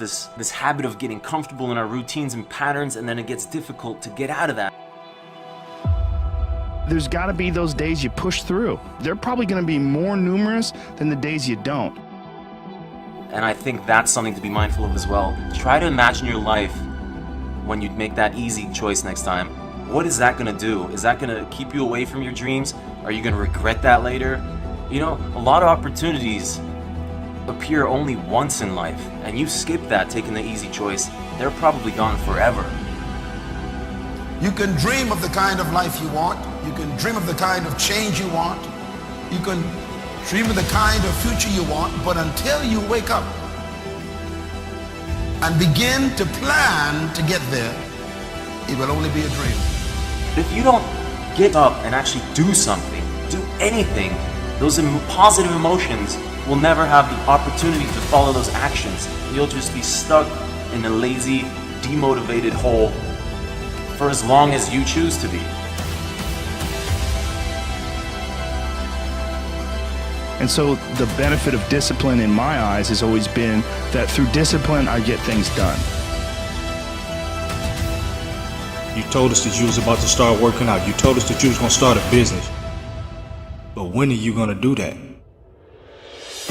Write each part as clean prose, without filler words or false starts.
this habit of getting comfortable in our routines and patterns, and then it gets difficult to get out of that. There's got to be those days you push through. They're probably going to be more numerous than the days you don't. And I think that's something to be mindful of as well. Try to imagine your life when you make that easy choice next time. What is that going to do? Is that going to keep you away from your dreams? Are you going to regret that later? You know, a lot of opportunities appear only once in life, and you skip that taking the easy choice, they're probably gone forever. You can dream of the kind of life you want. You can dream of the kind of change you want. You can dream of the kind of future you want, but until you wake up and begin to plan to get there, it will only be a dream. If you don't get up and actually do something, do anything, those positive emotions will never have the opportunity to follow those actions. You'll just be stuck in a lazy, demotivated hole for as long as you choose to be. And so the benefit of discipline in my eyes has always been that through discipline, I get things done. You told us that you was about to start working out. You told us that you was going to start a business. But when are you going to do that?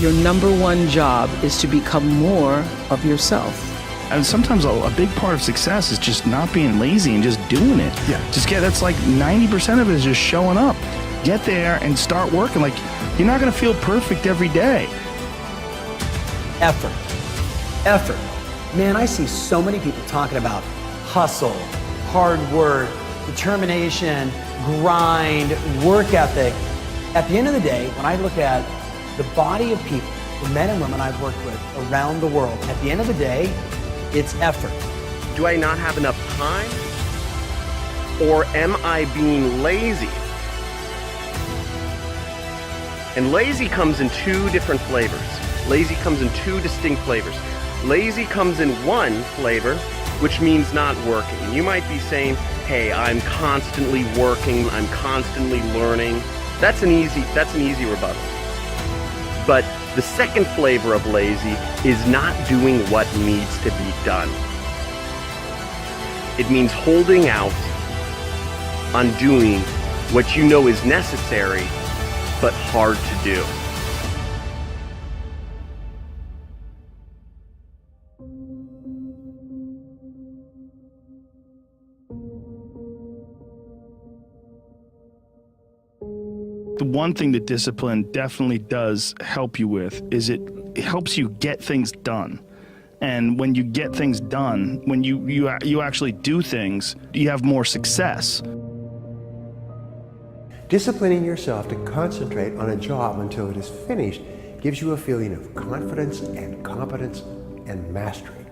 Your number one job is to become more of yourself. And sometimes a big part of success is just not being lazy and just doing it. Yeah. That's like 90% of it is just showing up. Get there and start working. Like, you're not going to feel perfect every day. Effort. Man, I see so many people talking about hustle, hard work, determination, grind, work ethic. At the end of the day, when I look at the body of people, the men and women I've worked with around the world, at the end of the day, it's effort. Do I not have enough time? Or am I being lazy? And lazy comes in two different flavors. Lazy comes in two distinct flavors. Lazy comes in one flavor, which means not working. And you might be saying, hey, I'm constantly working, I'm constantly learning. That's an easy rebuttal. But the second flavor of lazy is not doing what needs to be done. It means holding out on doing what you know is necessary but hard to do. The one thing that discipline definitely does help you with is it helps you get things done. And when you get things done, when you actually do things, you have more success. Disciplining yourself to concentrate on a job until it is finished gives you a feeling of confidence and competence and mastery.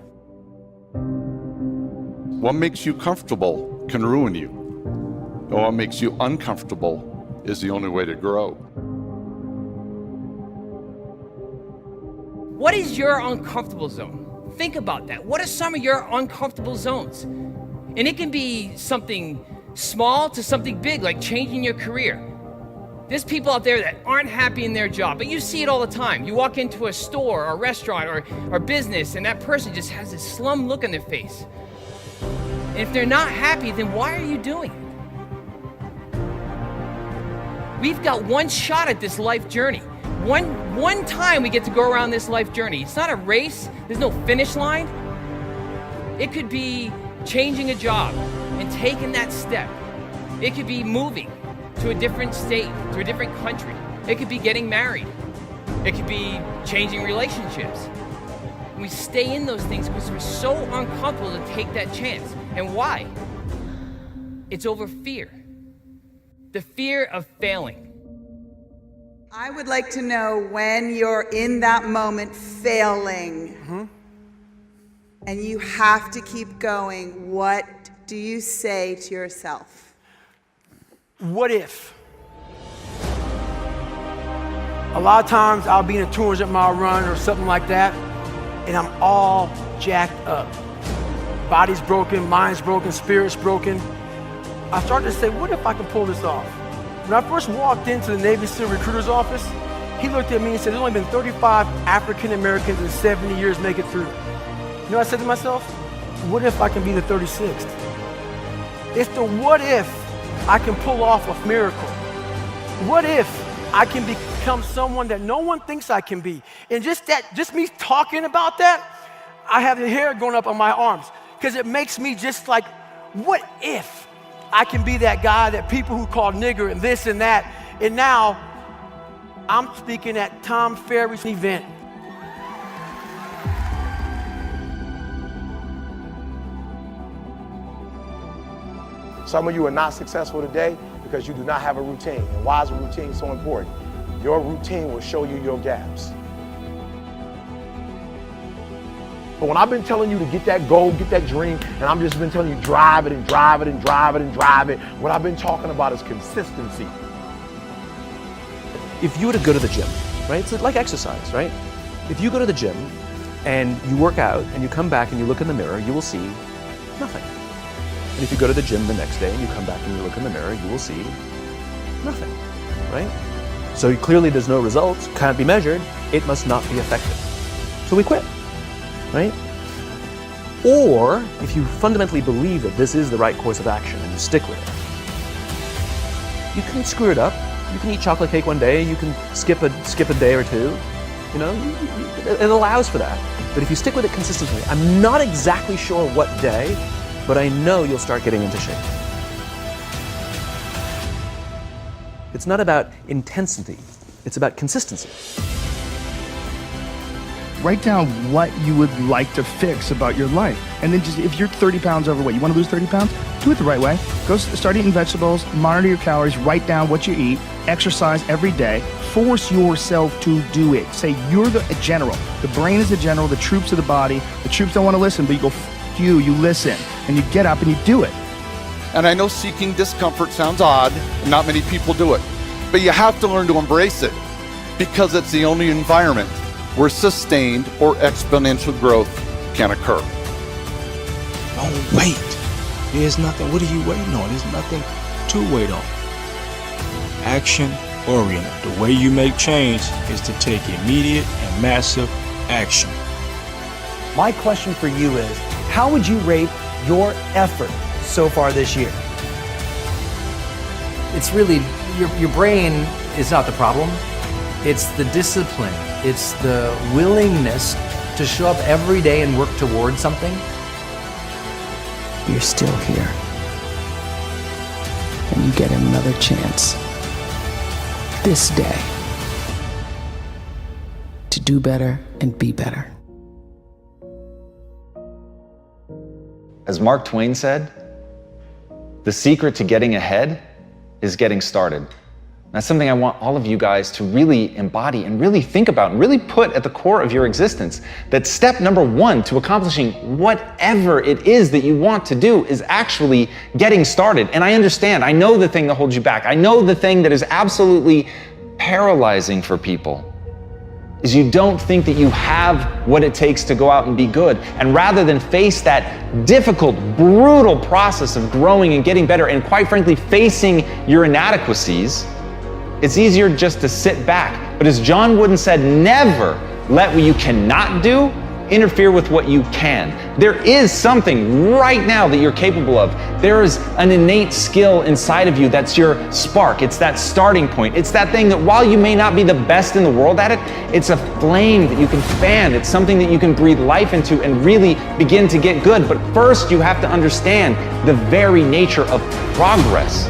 What makes you comfortable can ruin you. Or what makes you uncomfortable is the only way to grow. What is your uncomfortable zone? Think about that. What are some of your uncomfortable zones? And it can be something small to something big, like changing your career. There's people out there that aren't happy in their job, but you see it all the time. You walk into a store or a restaurant or business, and that person just has this slum look on their face. And if they're not happy, then why are you doing it? We've got one shot at this life journey. One time we get to go around this life journey. It's not a race. There's no finish line. It could be changing a job and taking that step. It could be moving to a different state, to a different country. It could be getting married. It could be changing relationships. And we stay in those things because we're so uncomfortable to take that chance. And why? It's over fear. The fear of failing. I would like to know when you're in that moment failing and you have to keep going, what do you say to yourself? What if? A lot of times I'll be in a 200-mile run or something like that, and I'm all jacked up. Body's broken, mind's broken, spirit's broken. I started to say, what if I can pull this off? When I first walked into the Navy SEAL recruiter's office, he looked at me and said, there's only been 35 African Americans in 70 years make it through. know what I said to myself? What if I can be the 36th? It's the what if I can pull off a miracle. What if I can become someone that no one thinks I can be? And just me talking about that, I have the hair going up on my arms because it makes me just like, what if I can be that guy that people who call nigger and this and that, and now I'm speaking at Tom Ferry's event. Some of you are not successful today because you do not have a routine. And why is a routine so important? Your routine will show you your gaps. But when I've been telling you to get that goal, get that dream, and I've just been telling you drive it and drive it and drive it and drive it, what I've been talking about is consistency. If you were to go to the gym, right? It's like exercise, right? If you go to the gym and you work out and you come back and you look in the mirror, you will see nothing. And if you go to the gym the next day and you come back and you look in the mirror, you will see nothing, right? So clearly there's no results, can't be measured, it must not be effective. So we quit, right? Or if you fundamentally believe that this is the right course of action and you stick with it, you can screw it up. You can eat chocolate cake one day, you can skip a day or two, you know, it allows for that. But if you stick with it consistently, I'm not exactly sure what day, but I know you'll start getting into shape. It's not about intensity, it's about consistency. Write down what you would like to fix about your life. And then just, if you're 30 pounds overweight, you want to lose 30 pounds? Do it the right way. Go start eating vegetables, monitor your calories, write down what you eat, exercise every day, force yourself to do it. Say you're the general. The brain is the general, the troops are the body. The troops don't want to listen, but you go, you listen, and you get up and you do it. And I know seeking discomfort sounds odd, and not many people do it, but you have to learn to embrace it because it's the only environment where sustained or exponential growth can occur. Don't wait. There's nothing, what are you waiting on? There's nothing to wait on. Action oriented. The way you make change is to take immediate and massive action. My question for you is, how would you rate your effort so far this year? It's really, your brain is not the problem. It's the discipline. It's the willingness to show up every day and work towards something. You're still here. And you get another chance this day to do better and be better. As Mark Twain said, the secret to getting ahead is getting started. That's something I want all of you guys to really embody and really think about and really put at the core of your existence. That step number one to accomplishing whatever it is that you want to do is actually getting started. And I understand, I know the thing that holds you back. I know the thing that is absolutely paralyzing for people is you don't think that you have what it takes to go out and be good. And rather than face that difficult, brutal process of growing and getting better and quite frankly facing your inadequacies, it's easier just to sit back. But as John Wooden said, never let what you cannot do interfere with what you can. There is something right now that you're capable of. There is an innate skill inside of you that's your spark. It's that starting point. It's that thing that while you may not be the best in the world at it, it's a flame that you can fan. It's something that you can breathe life into and really begin to get good. But first you have to understand the very nature of progress.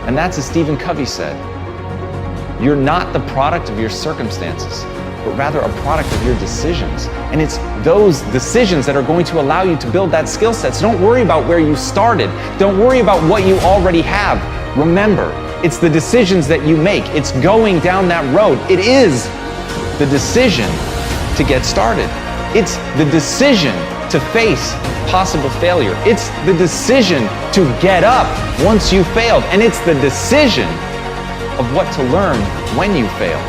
And that's as Stephen Covey said. You're not the product of your circumstances, but rather a product of your decisions. And it's those decisions that are going to allow you to build that skill set. So don't worry about where you started. Don't worry about what you already have. Remember, it's the decisions that you make. It's going down that road. It is the decision to get started. It's the decision to face possible failure. It's the decision to get up once you failed. And it's the decision of what to learn when you fail.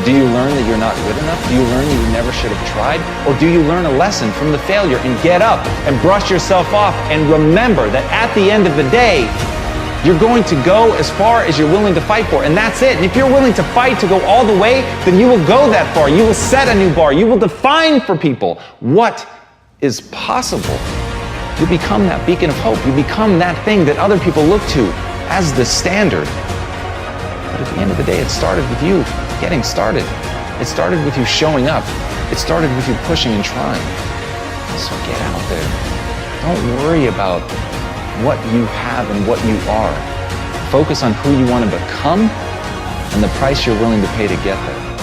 Do you learn that you're not good enough? Do you learn that you never should have tried? Or do you learn a lesson from the failure and get up and brush yourself off and remember that at the end of the day, you're going to go as far as you're willing to fight for, and that's it. And if you're willing to fight to go all the way, then you will go that far. You will set a new bar. You will define for people what is possible. You become that beacon of hope. You become that thing that other people look to as the standard. But at the end of the day, it started with you getting started. It started with you showing up. It started with you pushing and trying. So get out there. Don't worry about what you have and what you are. Focus on who you want to become and the price you're willing to pay to get there.